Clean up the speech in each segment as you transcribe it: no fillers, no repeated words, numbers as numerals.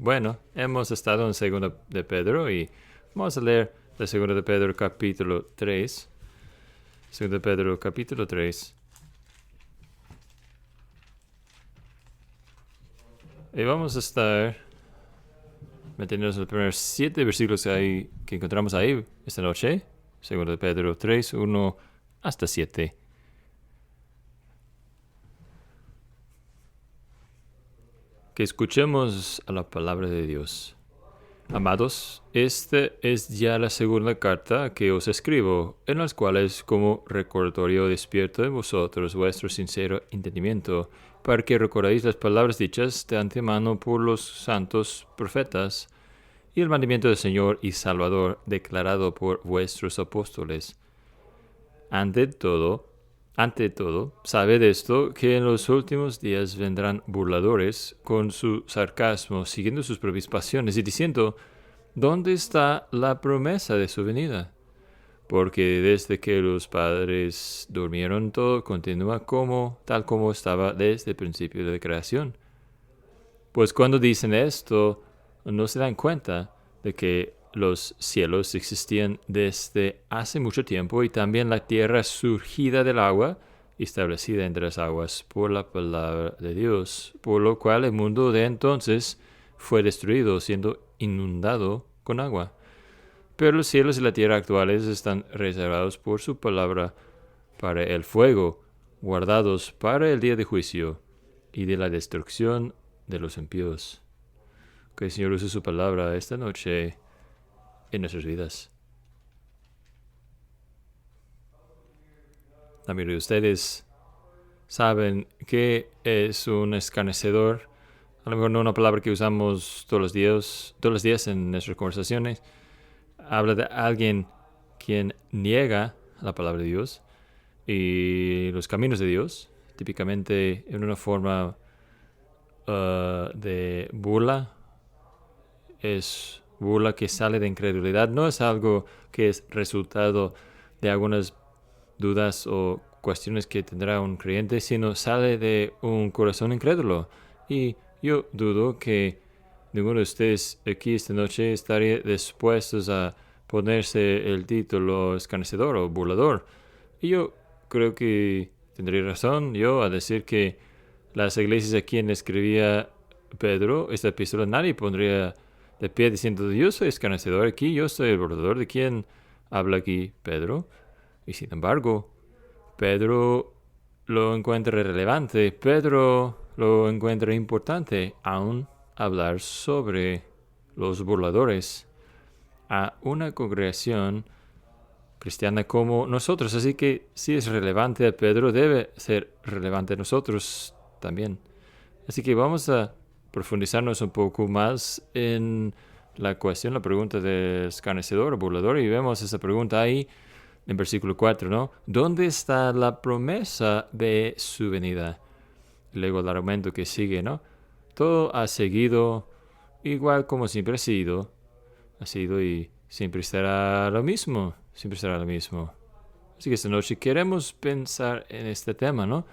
Bueno, hemos estado en Segunda de Pedro y vamos a leer de Segunda de Pedro capítulo 3. Segunda de Pedro capítulo 3. Y vamos a estar metiéndonos en los primeros 7 versículos que encontramos ahí esta noche. Segunda de Pedro 3, 1 hasta 7. Que escuchemos a la palabra de Dios. Amados, esta es ya la segunda carta que os escribo, en las cuales como recordatorio despierto en vosotros vuestro sincero entendimiento, para que recordéis las palabras dichas de antemano por los santos profetas, y el mandamiento del Señor y Salvador declarado por vuestros apóstoles. Ante todo, sabed esto, que en los últimos días vendrán burladores con su sarcasmo, siguiendo sus propias pasiones y diciendo: ¿dónde está la promesa de su venida? Porque desde que los padres durmieron, todo continúa tal como estaba desde el principio de la creación. Pues cuando dicen esto, no se dan cuenta de que los cielos existían desde hace mucho tiempo y también la tierra surgida del agua y establecida entre las aguas por la palabra de Dios, por lo cual el mundo de entonces fue destruido, siendo inundado con agua. Pero los cielos y la tierra actuales están reservados por su palabra para el fuego, guardados para el día de juicio y de la destrucción de los impíos. Que el Señor use su palabra esta noche en nuestras vidas. La mayoría de ustedes saben qué es un escarnecedor. A lo mejor no una palabra que usamos todos los días en nuestras conversaciones. Habla de alguien quien niega la palabra de Dios y los caminos de Dios, típicamente en una forma de burla. Es burla que sale de incredulidad, no es algo que es resultado de algunas dudas o cuestiones que tendrá un creyente, sino sale de un corazón incrédulo. Y yo dudo que ninguno de ustedes aquí esta noche estaría dispuestos a ponerse el título escarnecedor o burlador. Y yo creo que tendría razón yo a decir que las iglesias a quien escribía Pedro esta epístola, nadie pondría de pie diciendo: yo soy escarnecedor aquí, yo soy el burlador. ¿De quién habla aquí Pedro? Y sin embargo, Pedro lo encuentra relevante, Pedro lo encuentra importante aún hablar sobre los burladores a una congregación cristiana como nosotros. Así que si es relevante a Pedro, debe ser relevante a nosotros también. Así que vamos a profundizarnos un poco más en la pregunta de escarnecedor o burlador, y vemos esa pregunta ahí en versículo 4, ¿no? ¿Dónde está la promesa de su venida? Luego el argumento que sigue, ¿no? Todo ha seguido igual como siempre ha sido y siempre será lo mismo, siempre será lo mismo. Así que esta noche queremos pensar en este tema, ¿no?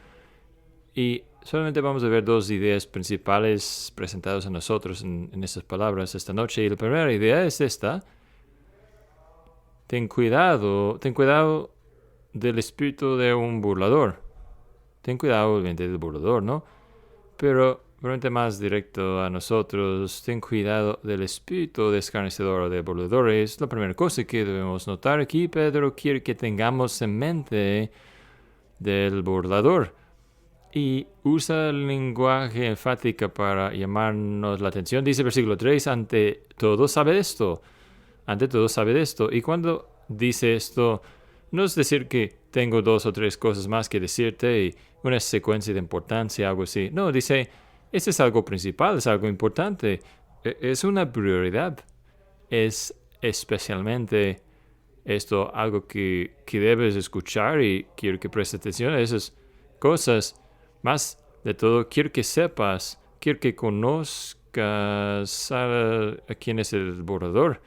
Y solamente vamos a ver dos ideas principales presentadas a nosotros en estas palabras esta noche. Y la primera idea es esta: ten cuidado del espíritu de un burlador. Ten cuidado, obviamente, del burlador, ¿no? Pero realmente más directo a nosotros, ten cuidado del espíritu de escarnecedor o de burlador. Es la primera cosa que debemos notar aquí. Pedro quiere que tengamos en mente del burlador y usa el lenguaje enfático para llamarnos la atención. Dice versículo 3, ante todo sabe esto. Ante todo sabe esto. Y cuando dice esto, no es decir que tengo 2 o 3 cosas más que decirte y una secuencia de importancia, algo así. No, dice, este es algo principal, es algo importante. Es una prioridad. Es especialmente esto algo que debes escuchar, y quiero que prestes atención a esas cosas. Más de todo, quiero que sepas, quiero que conozcas a quién es el borrador.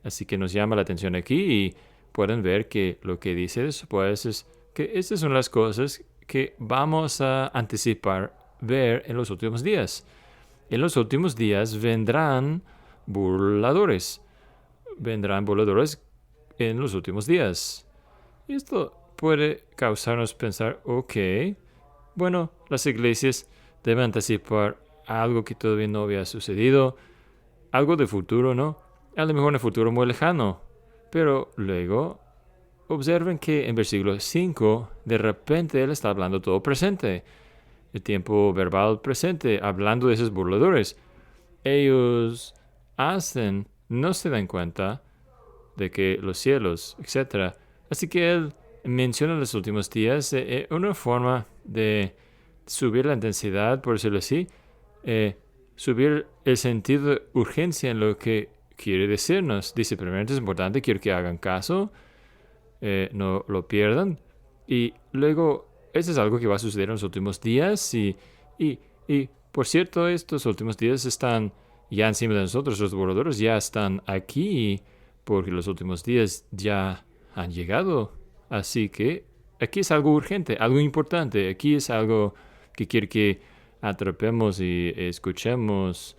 Así que nos llama la atención aquí y pueden ver que lo que dice después es que estas son las cosas que vamos a anticipar ver en los últimos días. en los últimos días vendrán burladores. Vendrán burladores en los últimos días. Y esto puede causarnos pensar, ok, bueno, las iglesias deben anticipar algo que todavía no había sucedido, algo de futuro, ¿no? A lo mejor en el futuro muy lejano. Pero luego observen que en versículo 5, de repente él está hablando todo presente. El tiempo verbal presente, hablando de esos burladores. Ellos no se dan cuenta de que los cielos, etc. Así que él menciona los últimos días una forma de subir la intensidad, por decirlo así, subir el sentido de urgencia en lo que quiere decirnos. Dice, primero es importante, quiero que hagan caso, no lo pierdan. Y luego, eso es algo que va a suceder en los últimos días. Y por cierto, estos últimos días están ya encima de nosotros. Los burladores ya están aquí porque los últimos días ya han llegado. Así que aquí es algo urgente, algo importante. Aquí es algo que quiere que atrapemos y escuchemos.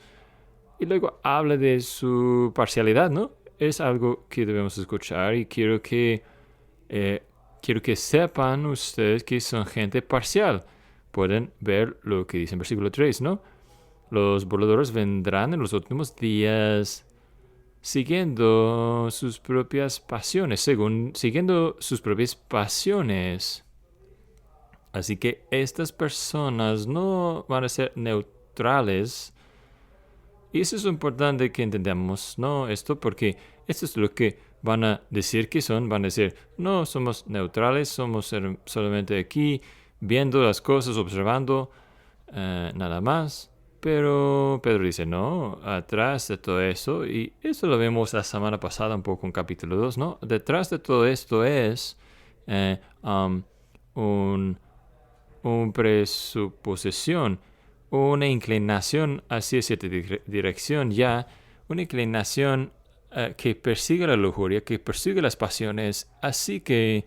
Y luego habla de su parcialidad, ¿no? Es algo que debemos escuchar y quiero que sepan ustedes que son gente parcial. Pueden ver lo que dice en versículo 3, ¿no? Los burladores vendrán en los últimos días siguiendo sus propias pasiones, siguiendo sus propias pasiones. Así que estas personas no van a ser neutrales. Y eso es importante que entendamos, ¿no? Esto porque esto es lo que van a decir que son. Van a decir, no, somos neutrales, somos solamente aquí viendo las cosas, observando, nada más. Pero Pedro dice, no, atrás de todo eso, y eso lo vemos la semana pasada un poco en capítulo 2, ¿no? Detrás de todo esto es un presuposición, una inclinación hacia cierta dirección, ya una inclinación que persigue la lujuria, que persigue las pasiones, así que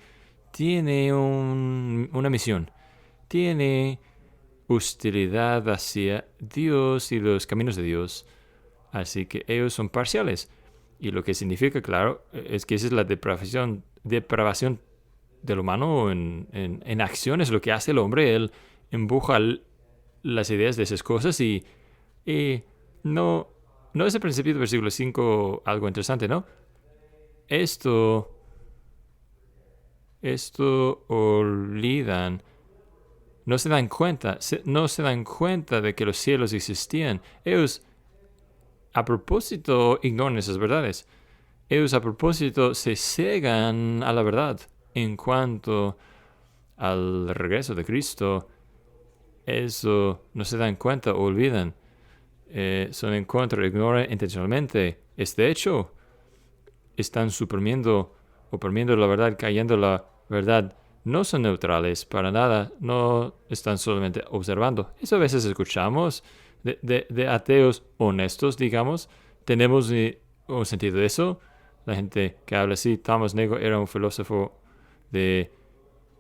tiene una misión, tiene hostilidad hacia Dios y los caminos de Dios. Así que ellos son parciales. Y lo que significa, claro, es que esa es la depravación del humano en acciones, lo que hace el hombre. Él empuja las ideas de esas cosas y no es el principio del versículo 5 algo interesante, ¿no? Esto olvidan. No se dan cuenta de que los cielos existían. Ellos, a propósito, ignoran esas verdades. Ellos, a propósito, se cegan a la verdad en cuanto al regreso de Cristo. Eso no se dan cuenta, olvidan. Son en contra, ignoran intencionalmente este hecho. Están oprimiendo la verdad, cayendo la verdad. No son neutrales para nada, no están solamente observando. Eso a veces escuchamos de ateos honestos, digamos. Tenemos un sentido de eso. La gente que habla así, Thomas Nagel era un filósofo de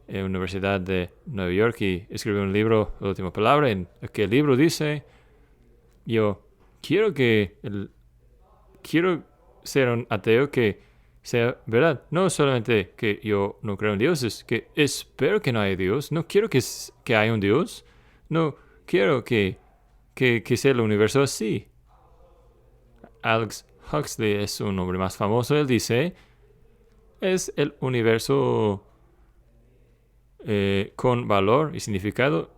la Universidad de Nueva York y escribió un libro, La Última Palabra, en que el libro dice, yo quiero ser un ateo que sea verdad. No solamente que yo no creo en Dios, es que espero que no haya Dios. No quiero que haya un Dios. No quiero que sea el universo así. Aldous Huxley es un hombre más famoso. Él dice, es el universo con valor y significado.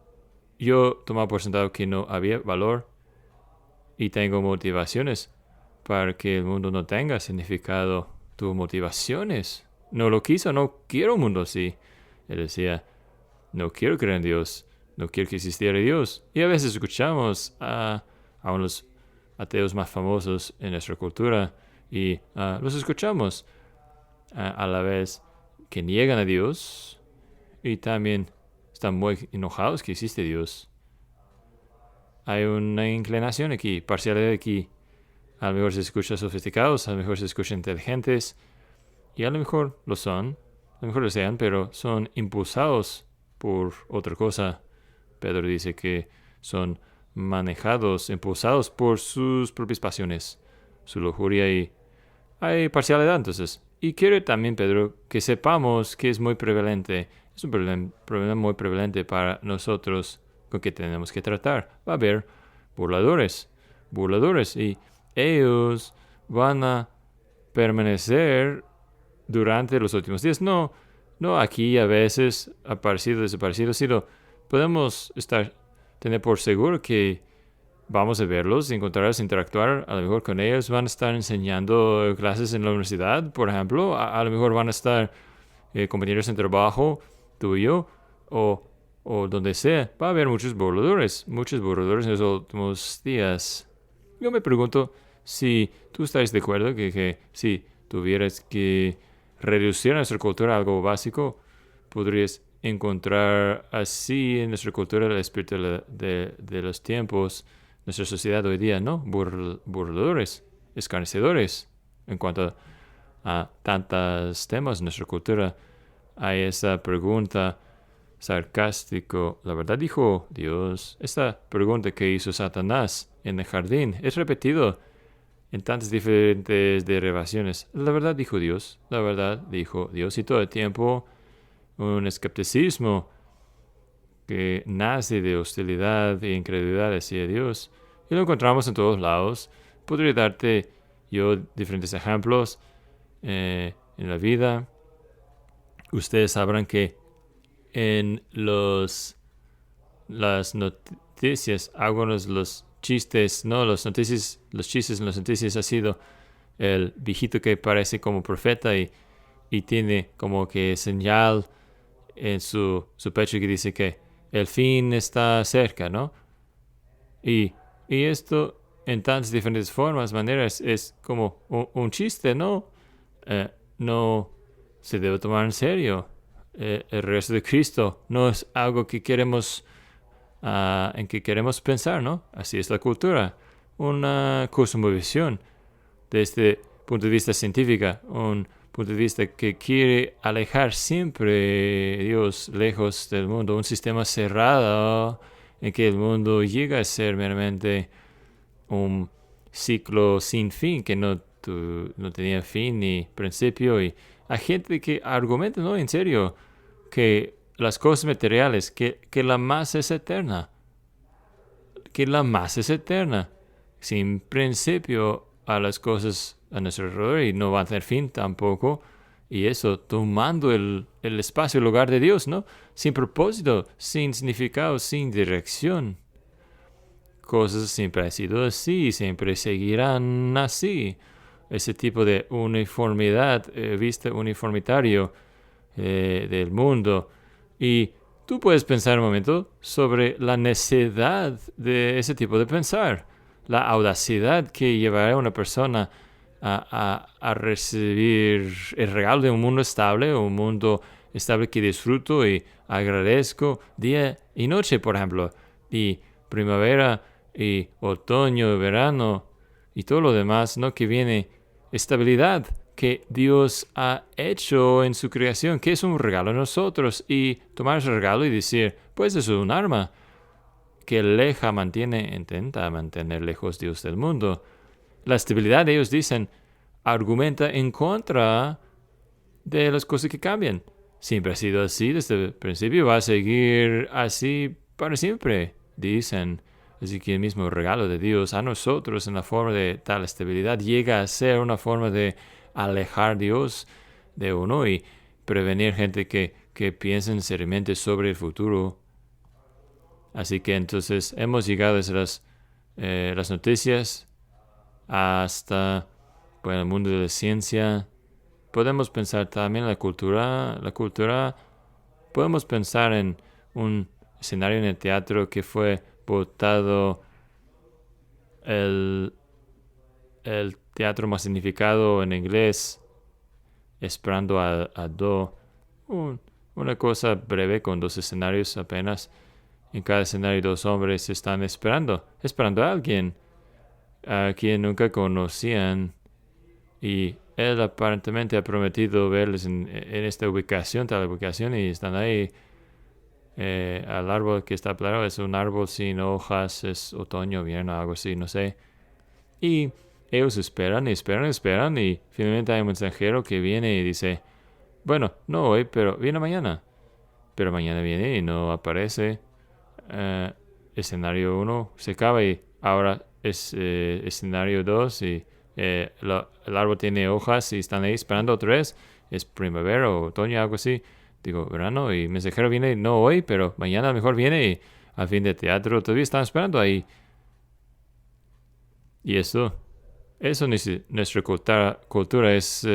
Yo tomaba por sentado que no había valor y tengo motivaciones para que el mundo no tenga significado. Tuvo motivaciones. No lo quiso, no quiero un mundo así. Él decía, no quiero creer en Dios, no quiero que existiera Dios. Y a veces escuchamos a unos ateos más famosos en nuestra cultura y los escuchamos a la vez que niegan a Dios y también están muy enojados que existe Dios. Hay una inclinación aquí, parcialidad aquí. A lo mejor se escucha sofisticados, a lo mejor se escucha inteligentes, y a lo mejor lo son, a lo mejor lo sean, pero son impulsados por otra cosa. Pedro dice que son manejados, impulsados por sus propias pasiones, su lujuria, y hay parcialidad entonces. Y quiero también, Pedro, que sepamos que es muy prevalente, es un problema muy prevalente para nosotros con que tenemos que tratar. Va a haber burladores, y ellos van a permanecer durante los últimos días. No aquí a veces aparecido, desaparecido, sino podemos tener por seguro que vamos a verlos, encontrarlos, interactuar, a lo mejor con ellos. Van a estar enseñando clases en la universidad, por ejemplo. A lo mejor van a estar compañeros en trabajo tuyo o donde sea. Va a haber muchos burladores en los últimos días. Yo me pregunto si tú estás de acuerdo que si tuvieras que reducir nuestra cultura a algo básico, podrías encontrar así en nuestra cultura el espíritu de los tiempos, nuestra sociedad hoy día, ¿no? Burladores, escarnecedores. En cuanto a tantos temas en nuestra cultura, hay esa pregunta sarcástico. ¿La verdad dijo Dios? Esta pregunta que hizo Satanás en el jardín es repetido en tantas diferentes derivaciones. ¿La verdad dijo Dios? ¿La verdad dijo Dios? Y todo el tiempo un escepticismo que nace de hostilidad e incredulidad hacia Dios. Y lo encontramos en todos lados. Podría darte yo diferentes ejemplos en la vida. Ustedes sabrán que en las noticias, algunos los chistes, no, los chistes en las noticias ha sido el viejito que parece como profeta y tiene como que señal en su pecho que dice que el fin está cerca, ¿no? Y esto en tantas diferentes formas, maneras, es como un chiste, ¿no? No se debe tomar en serio. El regreso de Cristo no es algo que queremos, en que queremos pensar, ¿no? Así es la cultura. Una cosmovisión desde este punto de vista científico, un punto de vista que quiere alejar siempre a Dios lejos del mundo, un sistema cerrado en que el mundo llega a ser meramente un ciclo sin fin, que no tenía fin ni principio. Y hay gente que argumenta, no, en serio, que las cosas materiales, que la masa es eterna, sin principio a las cosas a nuestro alrededor, y no va a tener fin tampoco. Y eso tomando el espacio, el lugar de Dios, ¿no? Sin propósito, sin significado, sin dirección. Cosas siempre han sido así, siempre seguirán así. Ese tipo de uniformidad, vista uniformitario del mundo. Y tú puedes pensar un momento sobre la necedad de ese tipo de pensar. La audacidad que llevará a una persona a recibir el regalo de un mundo estable, un mundo estable que disfruto y agradezco día y noche, por ejemplo, y primavera y otoño, verano y todo lo demás, ¿no? Que viene estabilidad que Dios ha hecho en su creación, que es un regalo a nosotros, y tomar ese regalo y decir, pues es un arma que intenta mantener lejos Dios del mundo. La estabilidad, ellos dicen, argumenta en contra de las cosas que cambian. Siempre ha sido así desde el principio, va a seguir así para siempre, dicen. Así que el mismo regalo de Dios a nosotros en la forma de tal estabilidad llega a ser una forma de alejar a Dios de uno y prevenir gente que piensen seriamente sobre el futuro. Así que entonces hemos llegado desde las noticias hasta el mundo de la ciencia. Podemos pensar también en la cultura. Podemos pensar en un escenario en el teatro que fue votado el teatro más significado en inglés, Esperando a Do. Una cosa breve con 2 escenarios apenas. En cada escenario 2 hombres están esperando a alguien a quien nunca conocían, y él aparentemente ha prometido verles en esta ubicación, tal ubicación, y están ahí al árbol que está plano es un árbol sin hojas, es otoño, invierno, algo así, no sé. Y ellos esperan y esperan y esperan y finalmente hay un mensajero que viene y dice, bueno, no hoy, pero viene mañana. Pero mañana viene y no aparece. Escenario 1 se acaba y ahora es escenario 2 y el árbol tiene hojas y están ahí esperando otra vez. Es primavera o otoño, algo así. Digo, verano y el mensajero viene no hoy, pero mañana mejor viene y al fin de teatro todavía están esperando ahí. Y eso nuestra cultura es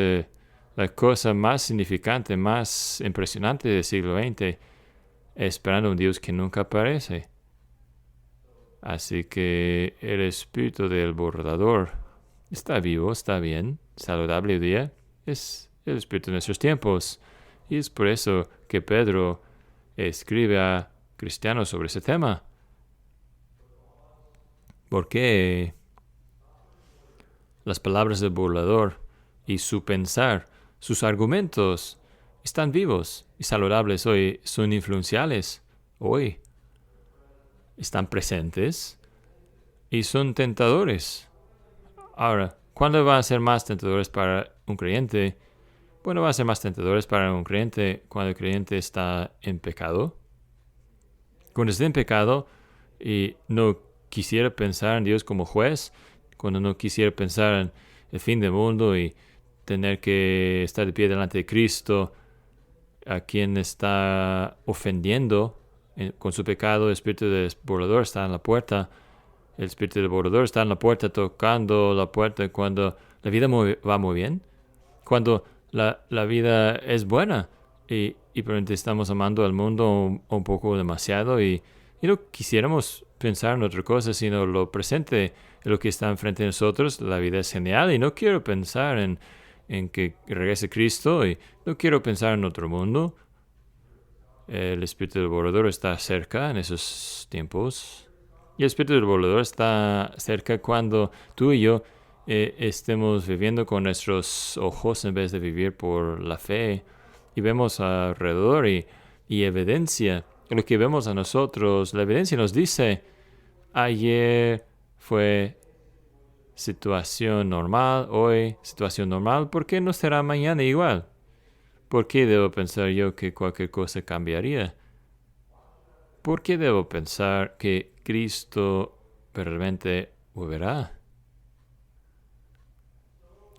la cosa más significante, más impresionante del siglo XX, esperando un Dios que nunca aparece. Así que el espíritu del borrador está vivo, está bien, saludable hoy día. Es el espíritu de nuestros tiempos. Y es por eso que Pedro escribe a cristianos sobre ese tema. Porque las palabras del burlador y su pensar, sus argumentos, están vivos y saludables hoy, son influenciales hoy, están presentes y son tentadores. Ahora, ¿cuándo van a ser más tentadores para un creyente? Bueno, van a ser más tentadores para un creyente cuando el creyente está en pecado. Cuando está en pecado y no quisiera pensar en Dios como juez, cuando no quisiera pensar en el fin del mundo y tener que estar de pie delante de Cristo, a quien está ofendiendo con su pecado, el espíritu del borrador está en la puerta. El espíritu del borrador está en la puerta, tocando la puerta cuando la vida va muy bien, cuando la vida es buena y probablemente estamos amando al mundo un poco demasiado y no quisiéramos pensar en otra cosa, sino lo presente, lo que está enfrente de nosotros. La vida es genial y no quiero pensar en que regrese Cristo y no quiero pensar en otro mundo. El espíritu del borrador está cerca en esos tiempos. Y el espíritu del borrador está cerca cuando tú y yo estemos viviendo con nuestros ojos en vez de vivir por la fe. Y vemos alrededor y evidencia. Lo que vemos a nosotros, la evidencia nos dice, ayer fue situación normal, hoy situación normal, ¿por qué no será mañana igual? ¿Por qué debo pensar yo que cualquier cosa cambiaría? ¿Por qué debo pensar que Cristo realmente volverá?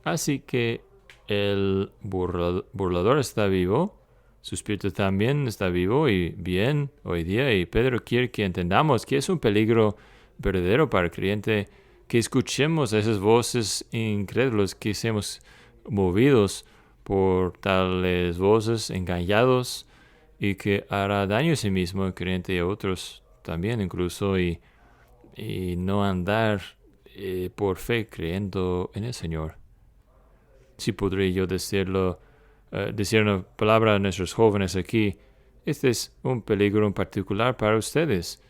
Así que el burlador está vivo, su espíritu también está vivo y bien hoy día, y Pedro quiere que entendamos que es un peligro verdadero para el creyente, que escuchemos esas voces incrédulas, que seamos movidos por tales voces, engañados, y que hará daño a sí mismo, el creyente y a otros también incluso, y no andar por fe creyendo en el Señor. Si podría yo decir una palabra a nuestros jóvenes aquí, este es un peligro en particular para ustedes.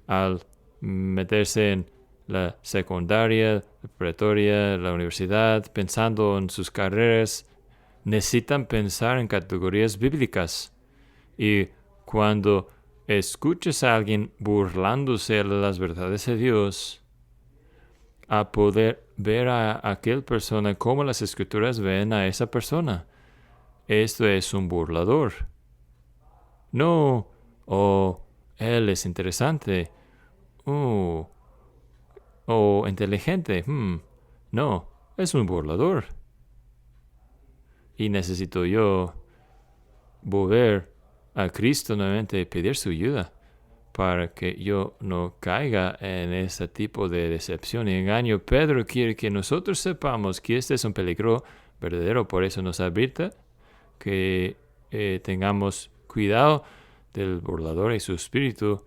Al meterse en la secundaria, la preparatoria, la universidad, pensando en sus carreras, necesitan pensar en categorías bíblicas. Y cuando escuches a alguien burlándose de las verdades de Dios, a poder ver a aquella persona como las escrituras ven a esa persona. Esto es un burlador. No, él es interesante. Inteligente. No, es un burlador. Y necesito yo volver a Cristo nuevamente y pedir su ayuda para que yo no caiga en ese tipo de decepción y engaño. Pedro quiere que nosotros sepamos que este es un peligro verdadero, por eso nos advierte que tengamos cuidado del burlador y su espíritu.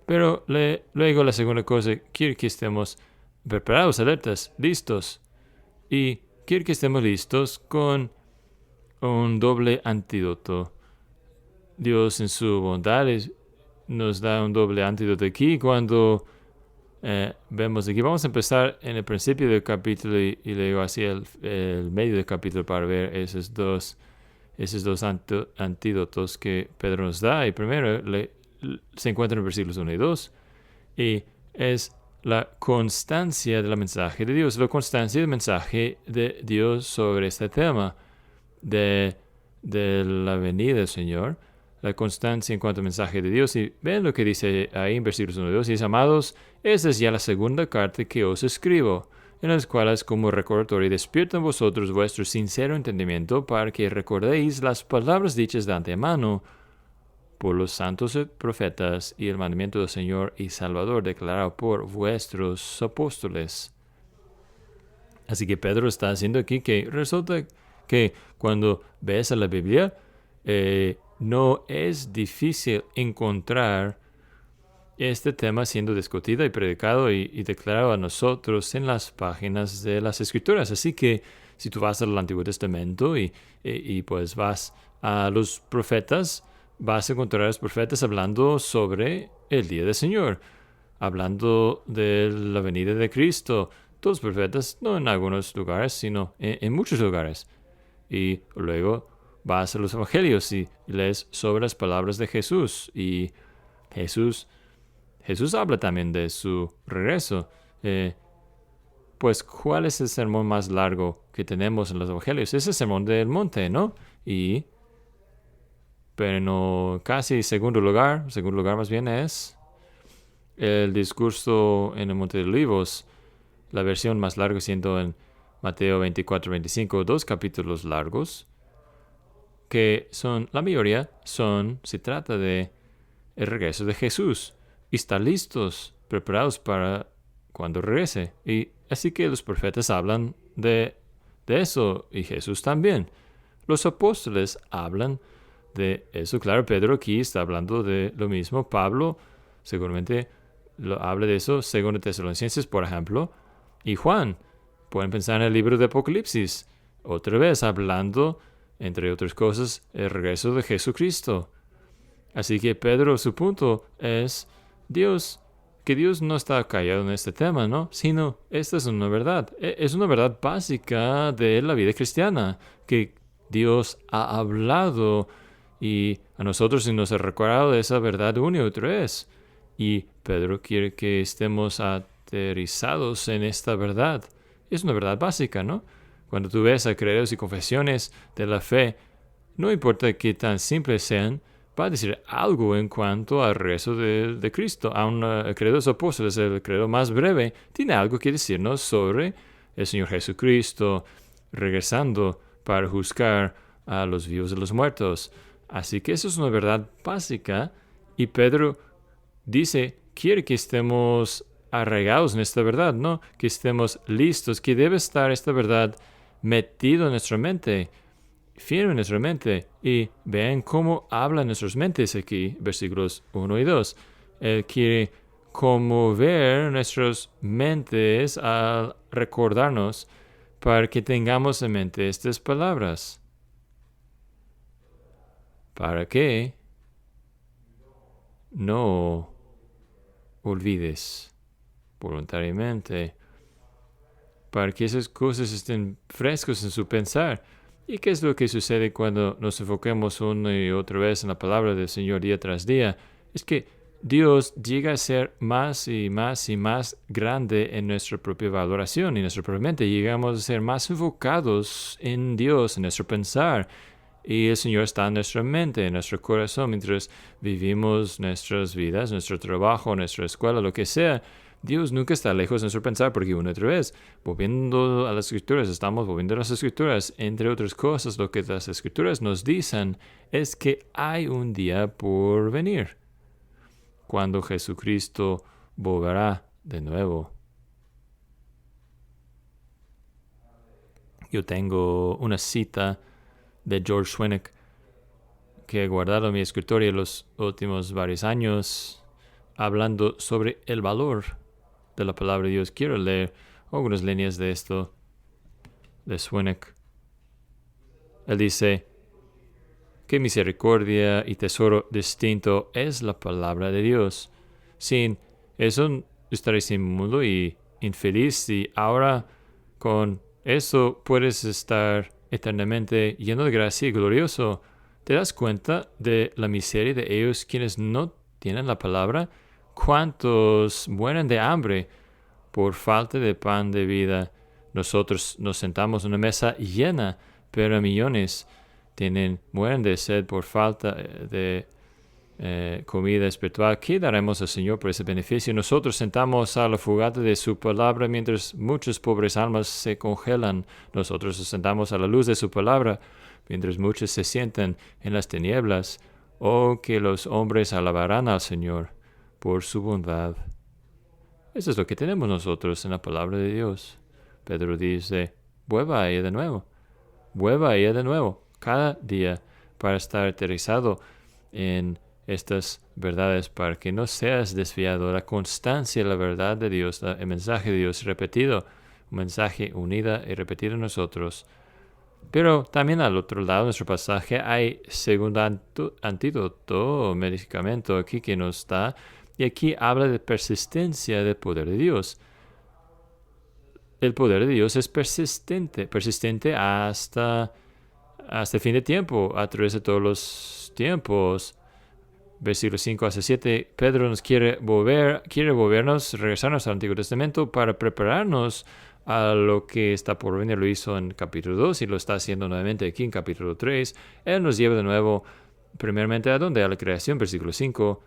Pero luego la segunda cosa, quiere que estemos preparados, alertas, listos. Y quiere que estemos listos con un doble antídoto. Dios en su bondad nos da un doble antídoto aquí cuando vemos aquí. Vamos a empezar en el principio del capítulo y luego hacia el medio del capítulo para ver esos dos esos dos antídotos que Pedro nos da. Y primero se encuentra en versículos 1 y 2. Y es la constancia del mensaje de Dios, la constancia del mensaje de Dios sobre este tema de la venida del Señor, la constancia en cuanto al mensaje de Dios. Y ven lo que dice ahí en versículos 1 y 2. Y dice, amados, esta es ya la segunda carta que os escribo, en las cuales como recordatorio despierto en vosotros vuestro sincero entendimiento, para que recordéis las palabras dichas de antemano por los santos profetas y el mandamiento del Señor y Salvador declarado por vuestros apóstoles. Así que Pedro está haciendo aquí que resulta que cuando ves a la Biblia, no es difícil encontrar este tema siendo discutido y predicado y declarado a nosotros en las páginas de las Escrituras. Así que si tú vas al Antiguo Testamento y pues vas a los profetas, vas a encontrar a los profetas hablando sobre el día del Señor, hablando de la venida de Cristo. Todos los profetas, no en algunos lugares, sino en muchos lugares. Y luego vas a los evangelios y lees sobre las palabras de Jesús. Y Jesús habla también de su regreso. Pues, ¿cuál es el sermón más largo que tenemos en los evangelios? Es el sermón del monte, ¿no? Pero no, casi segundo lugar más bien es el discurso en el Monte de Olivos, la versión más larga siendo en Mateo 24-25, 2 capítulos largos, que son, la mayoría se trata de el regreso de Jesús y estar listos, preparados para cuando regrese. Y así que los profetas hablan de eso y Jesús también. Los apóstoles hablan de eso. Claro, Pedro aquí está hablando de lo mismo. Pablo seguramente habla de eso, según Tesalonicenses, por ejemplo. Y Juan, pueden pensar en el libro de Apocalipsis, otra vez hablando, entre otras cosas, el regreso de Jesucristo. Así que Pedro, su punto es que Dios no está callado en este tema, ¿no? Sino, esta es una verdad. Es una verdad básica de la vida cristiana, que Dios ha hablado y a nosotros nos ha recordado de esa verdad una y otra vez. Y Pedro quiere que estemos aterrizados en esta verdad. Es una verdad básica, ¿no? Cuando tú ves a credos y confesiones de la fe, no importa qué tan simples sean, va a decir algo en cuanto al regreso de Cristo. Aun el credo de los apóstoles, el credo más breve, tiene algo que decirnos sobre el Señor Jesucristo regresando para juzgar a los vivos y los muertos. Así que eso es una verdad básica y Pedro quiere que estemos arraigados en esta verdad, ¿no? Que estemos listos, que debe estar esta verdad metido en nuestra mente, firme en nuestra mente. Y vean cómo hablan nuestras mentes aquí, versículos 1 y 2. Él quiere conmover nuestras mentes al recordarnos para que tengamos en mente estas palabras. Para que no olvides voluntariamente, para que esas cosas estén frescos en su pensar. ¿Y qué es lo que sucede cuando nos enfoquemos una y otra vez en la palabra del Señor día tras día? Es que Dios llega a ser más y más y más grande en nuestra propia valoración y en nuestra propia mente. Llegamos a ser más enfocados en Dios, en nuestro pensar. Y el Señor está en nuestra mente, en nuestro corazón, mientras vivimos nuestras vidas, nuestro trabajo, nuestra escuela, lo que sea. Dios nunca está lejos de nuestro pensar, porque una y otra vez, volviendo a las Escrituras, estamos volviendo a las Escrituras. Entre otras cosas, lo que las Escrituras nos dicen es que hay un día por venir, cuando Jesucristo volverá de nuevo. Yo tengo una cita de George Swinnock que he guardado en mi escritorio los últimos varios años, hablando sobre el valor de la palabra de Dios. Quiero leer algunas líneas de esto de Swinnock. Él dice: qué misericordia y tesoro distinto es la palabra de Dios. Sin eso estaréis inmundo y infeliz, y ahora con eso puedes estar eternamente lleno de gracia y glorioso. ¿Te das cuenta de la miseria de ellos quienes no tienen la palabra? ¿Cuántos mueren de hambre por falta de pan de vida? Nosotros nos sentamos en una mesa llena, pero millones mueren de sed por falta de comida espiritual. ¿Qué daremos al Señor por ese beneficio? Nosotros sentamos a la fogata de su palabra mientras muchas pobres almas se congelan. Nosotros nos sentamos a la luz de su palabra mientras muchos se sientan en las tinieblas. Oh, que los hombres alabarán al Señor por su bondad. Eso es lo que tenemos nosotros en la palabra de Dios. Pedro dice, vuelva a ella de nuevo. Vuelva a ella de nuevo cada día para estar aterrizado en estas verdades, para que no seas desviado. La constancia, la verdad de Dios, el mensaje de Dios repetido, un mensaje unida y repetido en nosotros. Pero también al otro lado de nuestro pasaje hay segundo antídoto o medicamento aquí que nos da, y aquí habla de persistencia del poder de Dios. El poder de Dios es persistente hasta el fin de tiempo, a través de todos los tiempos. Versículos 5 hasta 7, Pedro nos quiere regresarnos al Antiguo Testamento para prepararnos a lo que está por venir. Lo hizo en capítulo 2 y lo está haciendo nuevamente aquí en capítulo 3. Él nos lleva de nuevo, primeramente, ¿a dónde? A la creación, versículo 5.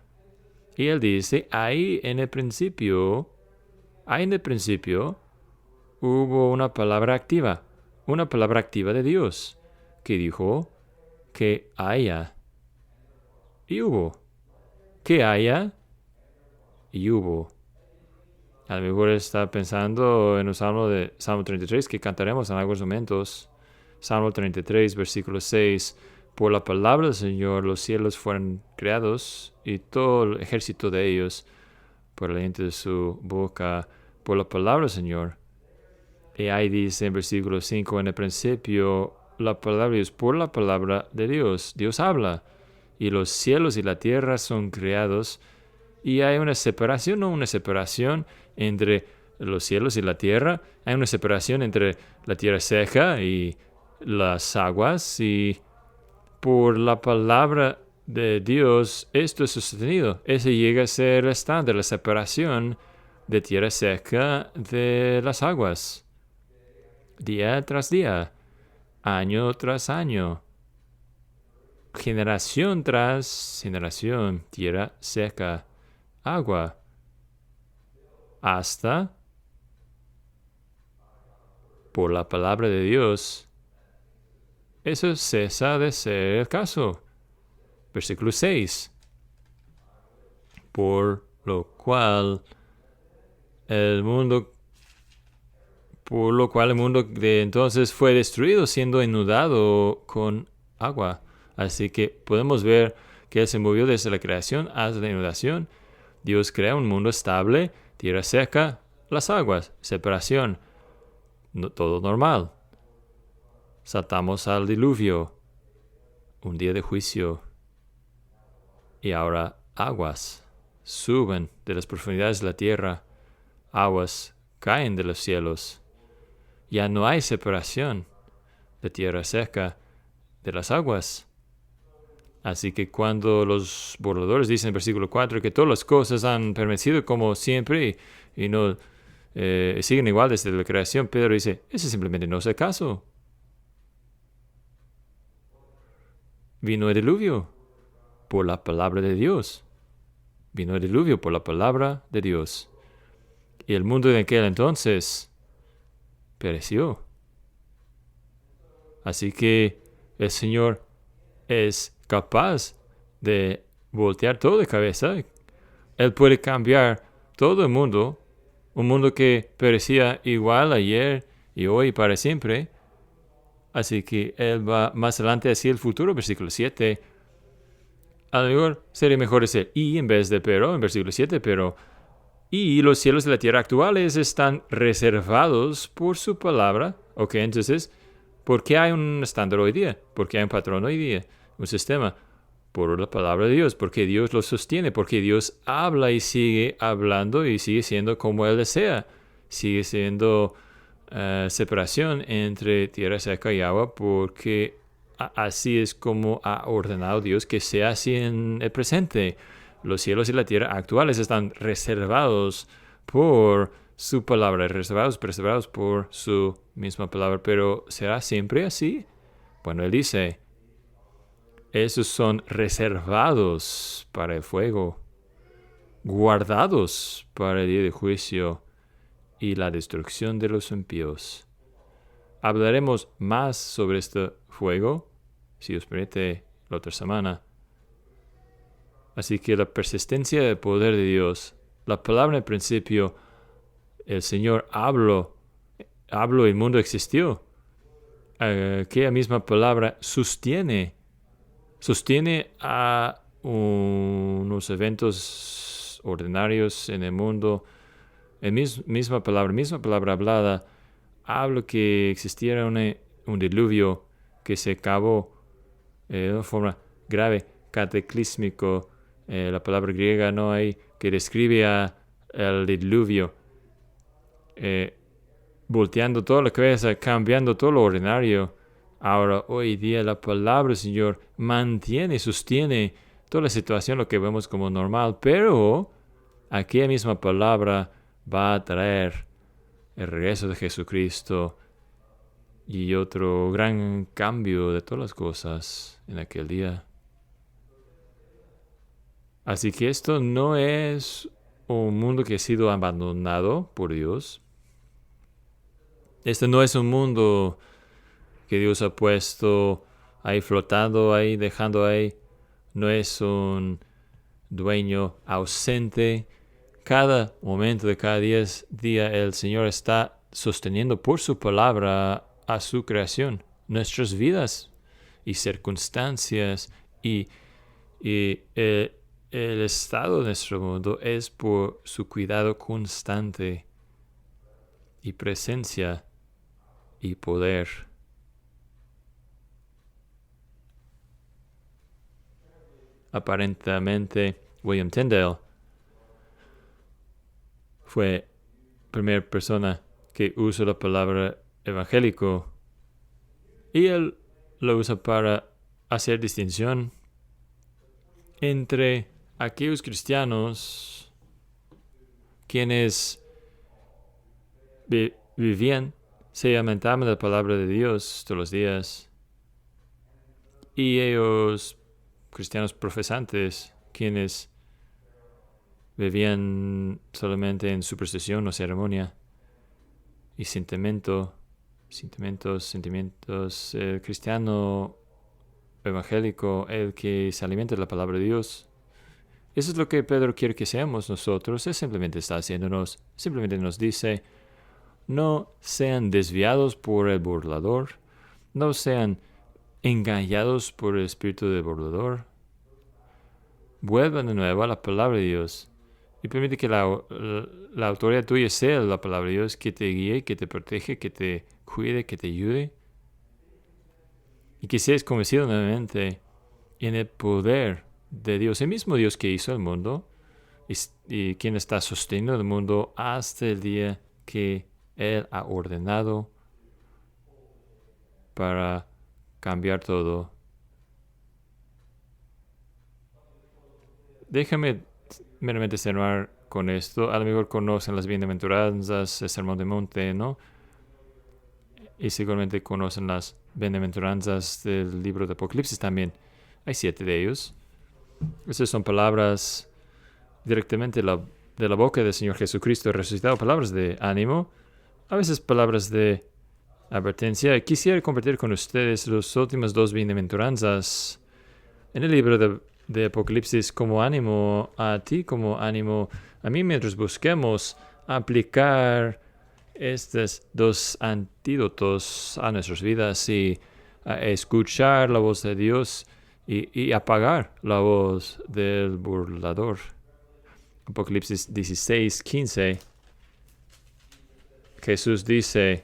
Y él dice, ahí en el principio hubo una palabra activa de Dios, que dijo que haya, y hubo. Que haya, y hubo. A lo mejor está pensando en el Salmo 33, que cantaremos en algunos momentos. Salmo 33, versículo 6. Por la palabra del Señor los cielos fueron creados, y todo el ejército de ellos, por el aliento de su boca, por la palabra del Señor. Y ahí dice en versículo 5, en el principio, la palabra de Dios, por la palabra de Dios. Dios habla, y los cielos y la tierra son creados, y hay una separación, no una separación entre los cielos y la tierra, hay una separación entre la tierra seca y las aguas, y por la palabra de Dios esto es sostenido. Ese llega a ser el estándar, la separación de tierra seca de las aguas, día tras día, año tras año, generación tras generación, tierra seca, agua, hasta por la palabra de Dios, eso cesa de ser el caso. Versículo 6. Por lo cual el mundo de entonces fue destruido, siendo inundado con agua. Así que podemos ver que Él se movió desde la creación hasta la inundación. Dios crea un mundo estable, tierra seca, las aguas, separación, todo normal. Saltamos al diluvio, un día de juicio. Y ahora aguas suben de las profundidades de la tierra, aguas caen de los cielos. Ya no hay separación de tierra seca de las aguas. Así que cuando los burladores dicen en el versículo 4 que todas las cosas han permanecido como siempre y no siguen igual desde la creación, Pedro dice, ese simplemente no es el caso. Vino el diluvio por la palabra de Dios. Vino el diluvio por la palabra de Dios. Y el mundo de aquel entonces pereció. Así que el Señor es capaz de voltear todo de cabeza. Él puede cambiar todo el mundo, un mundo que perecía igual ayer y hoy y para siempre. Así que Él va más adelante hacia el futuro, versículo 7. A lo mejor sería mejor decir y en vez de pero, en versículo 7, pero y los cielos de la tierra actuales están reservados por su palabra. Ok, entonces, ¿por qué hay un estándar hoy día? ¿Por qué hay un patrón hoy día? Un sistema, por la palabra de Dios, porque Dios lo sostiene, porque Dios habla y sigue hablando y sigue siendo como Él desea, sigue siendo separación entre tierra seca y agua, porque así es como ha ordenado Dios que sea así en el presente. Los cielos y la tierra actuales están reservados por su palabra, preservados por su misma palabra. Pero ¿será siempre así? Bueno, él dice, esos son reservados para el fuego, guardados para el día de juicio y la destrucción de los impíos. Hablaremos más sobre este fuego, si os permite, la otra semana. Así que la persistencia del poder de Dios, la palabra en principio, el Señor habló y el mundo existió. Aquella misma palabra sostiene a unos eventos ordinarios en el mundo. Misma palabra hablada, habla que existiera un diluvio que se acabó de una forma grave, cataclísmico. La palabra griega no hay que describe el diluvio, volteando toda la cabeza, cambiando todo lo ordinario. Ahora, hoy día, la palabra del Señor sostiene toda la situación, lo que vemos como normal, pero aquella misma palabra va a traer el regreso de Jesucristo y otro gran cambio de todas las cosas en aquel día. Así que esto no es un mundo que ha sido abandonado por Dios. Este no es un mundo que Dios ha puesto ahí flotando, ahí dejando ahí. No es un dueño ausente. Cada momento de cada día el Señor está sosteniendo por su palabra a su creación, nuestras vidas y circunstancias y el estado de nuestro mundo es por su cuidado constante y presencia y poder. Aparentemente, William Tyndale fue la primera persona que usa la palabra evangélico y él lo usa para hacer distinción entre aquellos cristianos quienes vivían, se alimentaban de la palabra de Dios todos los días, y ellos, cristianos profesantes, quienes vivían solamente en superstición o ceremonia y sentimientos. El cristiano evangélico, el que se alimenta de la palabra de Dios. Eso es lo que Pedro quiere que seamos nosotros. Él simplemente nos dice, no sean desviados por el burlador, no sean engañados por el espíritu del burlador. Vuelvan de nuevo a la palabra de Dios y permite que la autoridad tuya sea la palabra de Dios, que te guíe, que te protege, que te cuide, que te ayude. Y que seas convencido nuevamente en el poder de Dios, el mismo Dios que hizo el mundo y quien está sosteniendo el mundo hasta el día que Él ha ordenado para cambiar todo. Déjame meramente cerrar con esto. A lo mejor conocen las bienaventuranzas, el Sermón del Monte, ¿no? Y seguramente conocen las bienaventuranzas del libro de Apocalipsis también. Hay 7 de ellos. Esas son palabras directamente de la boca del Señor Jesucristo resucitado, palabras de ánimo, a veces palabras de advertencia. Quisiera compartir con ustedes las últimas 2 bienaventuranzas en el libro de Apocalipsis como ánimo a ti, como ánimo a mí, mientras busquemos aplicar estos 2 antídotos a nuestras vidas y a escuchar la voz de Dios y apagar la voz del burlador. Apocalipsis 16:15. Jesús dice,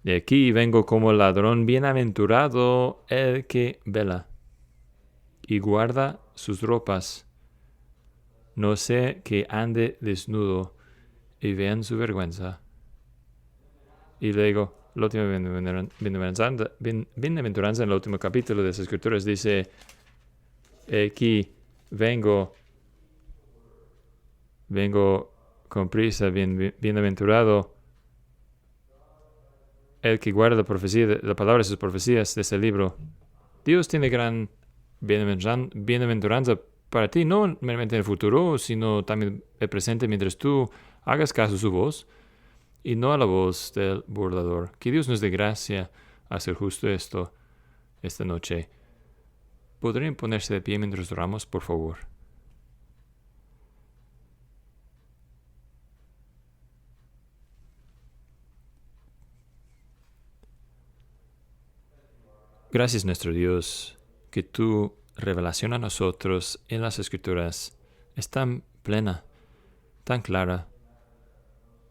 de aquí vengo como ladrón, bienaventurado el que vela y guarda sus ropas, no sea que ande desnudo y vean su vergüenza. Y luego, la última bienaventuranza en el último capítulo de las Escrituras dice, aquí vengo con prisa, bienaventurado el que guarda la palabra de sus profecías de este libro. Dios tiene gran bienaventuranza para ti, no meramente en el futuro, sino también el presente mientras tú hagas caso a su voz y no a la voz del burlador. Que Dios nos dé gracia a hacer justo esto esta noche. ¿Podrían ponerse de pie mientras oramos, por favor? Gracias, nuestro Dios, que tu revelación a nosotros en las Escrituras es tan plena, tan clara,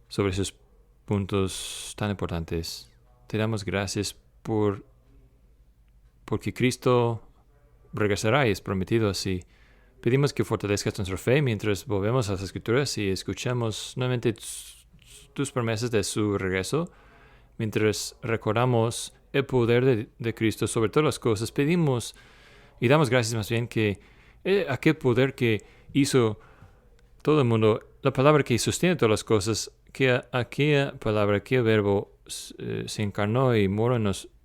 sobre esos puntos tan importantes. Te damos gracias porque Cristo regresará y es prometido así. Pedimos que fortalezcas nuestra fe mientras volvemos a las Escrituras y escuchamos nuevamente tus promesas de su regreso. Mientras recordamos el poder de Cristo sobre todas las cosas, pedimos y damos gracias más bien que aquel poder que hizo todo el mundo, la palabra que sostiene todas las cosas, que aquella palabra, aquel verbo se encarnó y moró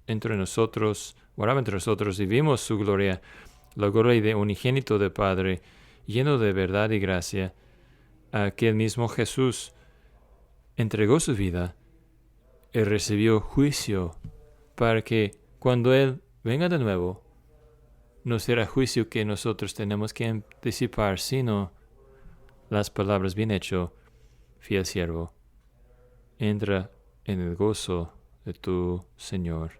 entre nosotros, moraba entre nosotros y vimos su gloria, la gloria de unigénito del Padre, lleno de verdad y gracia. Aquel mismo Jesús entregó su vida y recibió juicio para que cuando Él venga de nuevo, no será juicio que nosotros tenemos que anticipar, sino las palabras bien hecho, fiel siervo. Entra en el gozo de tu Señor.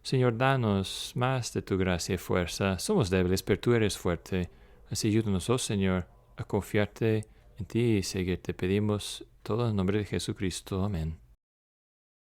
Señor, danos más de tu gracia y fuerza. Somos débiles, pero tú eres fuerte. Así ayúdanos, oh Señor, a confiarte en ti y seguirte. Pedimos todo en el nombre de Jesucristo. Amén.